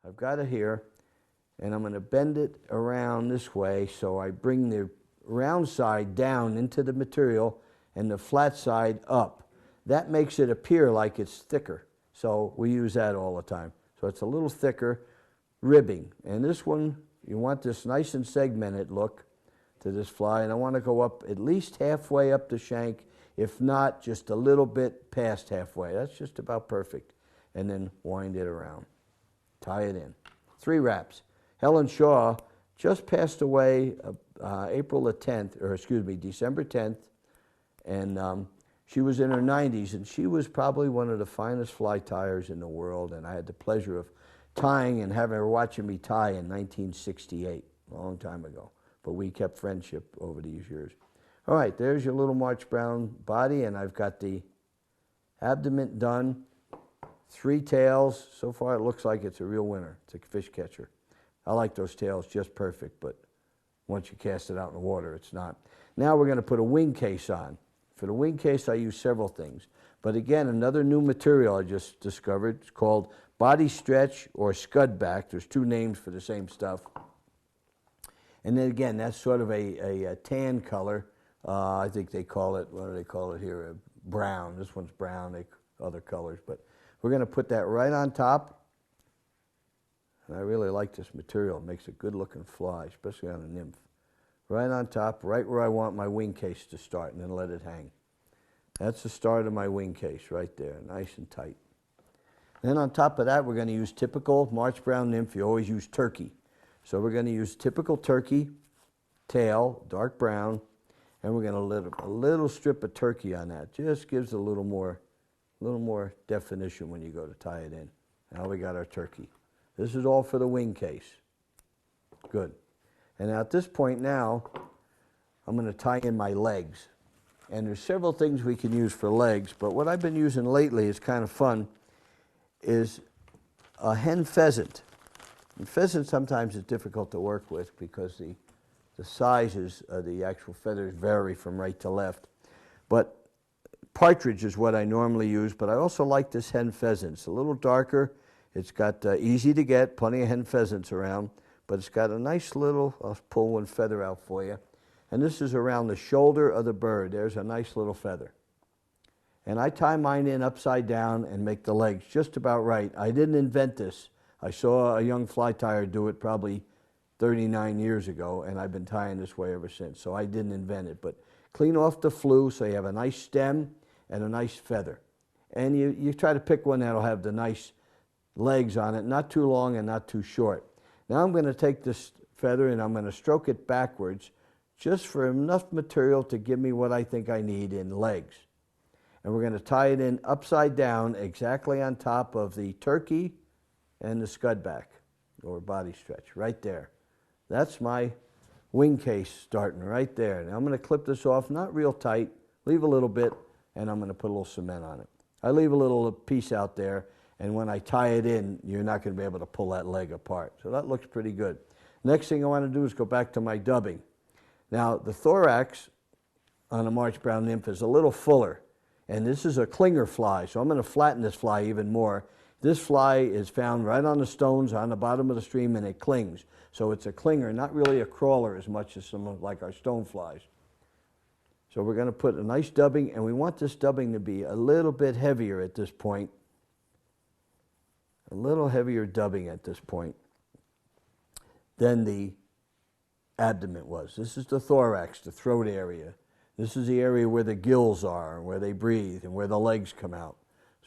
I've got it here, and I'm going to bend it around this way so I bring the round side down into the material and the flat side up. That makes it appear like it's thicker, so we use that all the time. So it's a little thicker ribbing, and this one, you want this nice and segmented look to this fly, and I want to go up at least halfway up the shank, if not just a little bit past halfway. That's just about perfect. And then wind it around. Tie it in. 3 wraps. Helen Shaw just passed away April the 10th, or excuse me, December 10th, and she was in her 90s, and she was probably one of the finest fly tiers in the world, and I had the pleasure of tying and having her watching me tie in 1968, a long time ago. But we kept friendship over these years. All right, there's your little March Brown body, and I've got the abdomen done. 3 tails. So far it looks like it's a real winner. It's a fish catcher. I like those tails just perfect, but once you cast it out in the water, it's not. Now we're going to put a wing case on. For the wing case, I use several things. But again, another new material I just discovered. It's called body stretch or scud back. There's 2 names for the same stuff. And then again, that's sort of a tan color. I think they call it, what do they call it here? Brown. This one's brown, other colors. But we're going to put that right on top. And I really like this material. It makes a good looking fly, especially on a nymph. Right on top, right where I want my wing case to start, and then let it hang. That's the start of my wing case right there, nice and tight. Then on top of that, we're going to use typical March Brown nymph. You always use turkey. So we're going to use typical turkey tail, dark brown, and we're going to let a little strip of turkey on that. Just gives a little more definition when you go to tie it in. Now we got our turkey. This is all for the wing case. Good. And at this point now, I'm going to tie in my legs. And there's several things we can use for legs, but what I've been using lately is kind of fun, is a hen pheasant. And pheasant sometimes is difficult to work with because the sizes of the actual feathers vary from right to left. But partridge is what I normally use, but I also like this hen pheasant. It's a little darker. It's got easy to get, plenty of hen pheasants around, but it's got a nice little, I'll pull one feather out for you. And this is around the shoulder of the bird. There's a nice little feather. And I tie mine in upside down and make the legs just about right. I didn't invent this. I saw a young fly tyer do it probably 39 years ago, and I've been tying this way ever since. So I didn't invent it. But clean off the flue so you have a nice stem and a nice feather. And you try to pick one that'll have the nice legs on it, not too long and not too short. Now I'm going to take this feather and I'm going to stroke it backwards just for enough material to give me what I think I need in legs. And we're going to tie it in upside down exactly on top of the turkey and the scud back or body stretch right there. That's my wing case starting right there. Now I'm going to clip this off, not real tight, leave a little bit, and I'm going to put a little cement on it. I leave a little piece out there, and when I tie it in, you're not going to be able to pull that leg apart. So that looks pretty good. Next thing I want to do is go back to my dubbing. Now, the thorax on a March Brown nymph is a little fuller, and this is a clinger fly, so I'm going to flatten this fly even more. This fly is found right on the stones on the bottom of the stream, and it clings. So it's a clinger, not really a crawler as much as some of like our stone flies. So we're going to put a nice dubbing, and we want this dubbing to be a little bit heavier at this point. A little heavier dubbing at this point than the abdomen was. This is the thorax, the throat area. This is the area where the gills are, and where they breathe, and where the legs come out.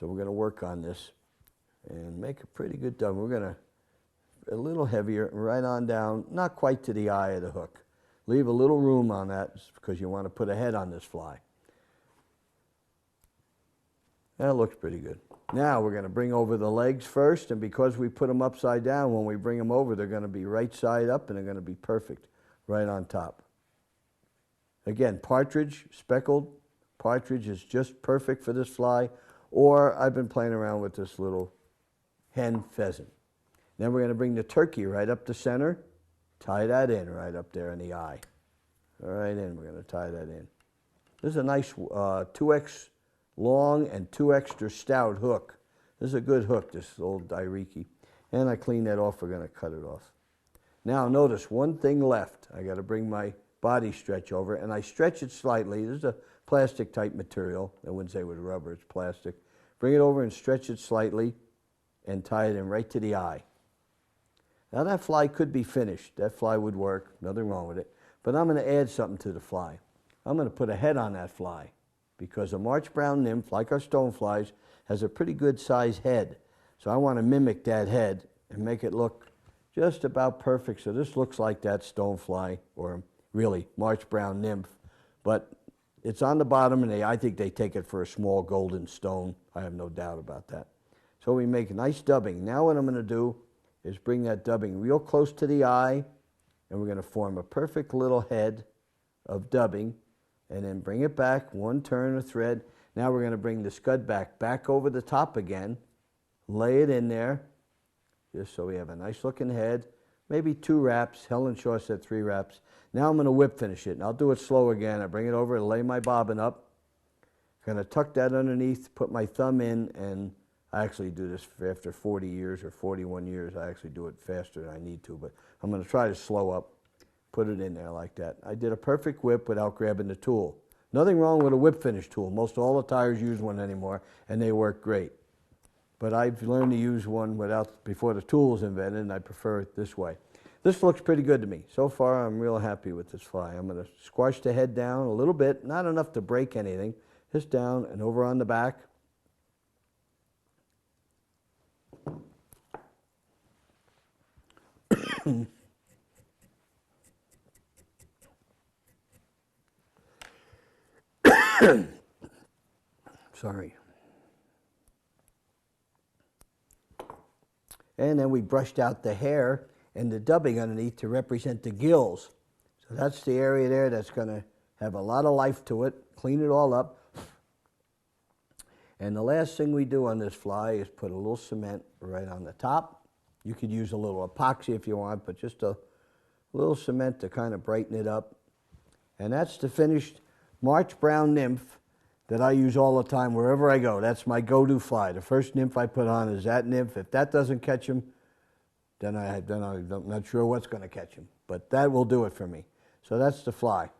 So we're going to work on this and make a pretty good dubbing. We're going to, a little heavier, right on down, not quite to the eye of the hook. Leave a little room on that because you want to put a head on this fly. That looks pretty good. Now we're going to bring over the legs first, and because we put them upside down, when we bring them over, they're going to be right side up, and they're going to be perfect right on top. Again, partridge, speckled partridge is just perfect for this fly, or I've been playing around with this little hen pheasant. Then we're going to bring the turkey right up the center, tie that in right up there in the eye. Right in, we're going to tie that in. This is a nice 2X long and 2 extra stout hook. This is a good hook, this old Dairiki. And I clean that off, we're going to cut it off. Now notice one thing left. I got to bring my body stretch over, and I stretch it slightly. This is a plastic type material. I wouldn't say it was rubber, it's plastic. Bring it over and stretch it slightly and tie it in right to the eye. Now that fly could be finished. That fly would work, nothing wrong with it. But I'm going to add something to the fly. I'm going to put a head on that fly because a March brown nymph, like our stoneflies, has a pretty good size head. So I want to mimic that head and make it look just about perfect. So this looks like that stonefly, or really March brown nymph. But it's on the bottom, and I think they take it for a small golden stone. I have no doubt about that. So we make a nice dubbing. Now what I'm going to do is bring that dubbing real close to the eye, and we're going to form a perfect little head of dubbing, and then bring it back, one turn of thread. Now we're going to bring the scud back over the top again, lay it in there, just so we have a nice looking head, maybe 2 wraps. Helen Shaw said 3 wraps. Now I'm going to whip finish it, and I'll do it slow again. I bring it over and lay my bobbin up. I'm going to tuck that underneath, put my thumb in, and I actually do this after 40 years or 41 years. I actually do it faster than I need to, but I'm going to try to slow up, put it in there like that. I did a perfect whip without grabbing the tool. Nothing wrong with a whip finish tool. Most all the tires use one anymore, and they work great. But I've learned to use one before the tool was invented, and I prefer it this way. This looks pretty good to me. So far, I'm real happy with this fly. I'm going to squash the head down a little bit, not enough to break anything, just down and over on the back. Sorry. And then we brushed out the hair and the dubbing underneath to represent the gills. So that's the area there that's going to have a lot of life to it. Clean it all up. And the last thing we do on this fly is put a little cement right on the top. You could use a little epoxy if you want, but just a little cement to kind of brighten it up. And that's the finished March brown nymph that I use all the time wherever I go. That's my go-to fly. The first nymph I put on is that nymph. If that doesn't catch him, then I'm not sure what's going to catch him. But that will do it for me. So that's the fly.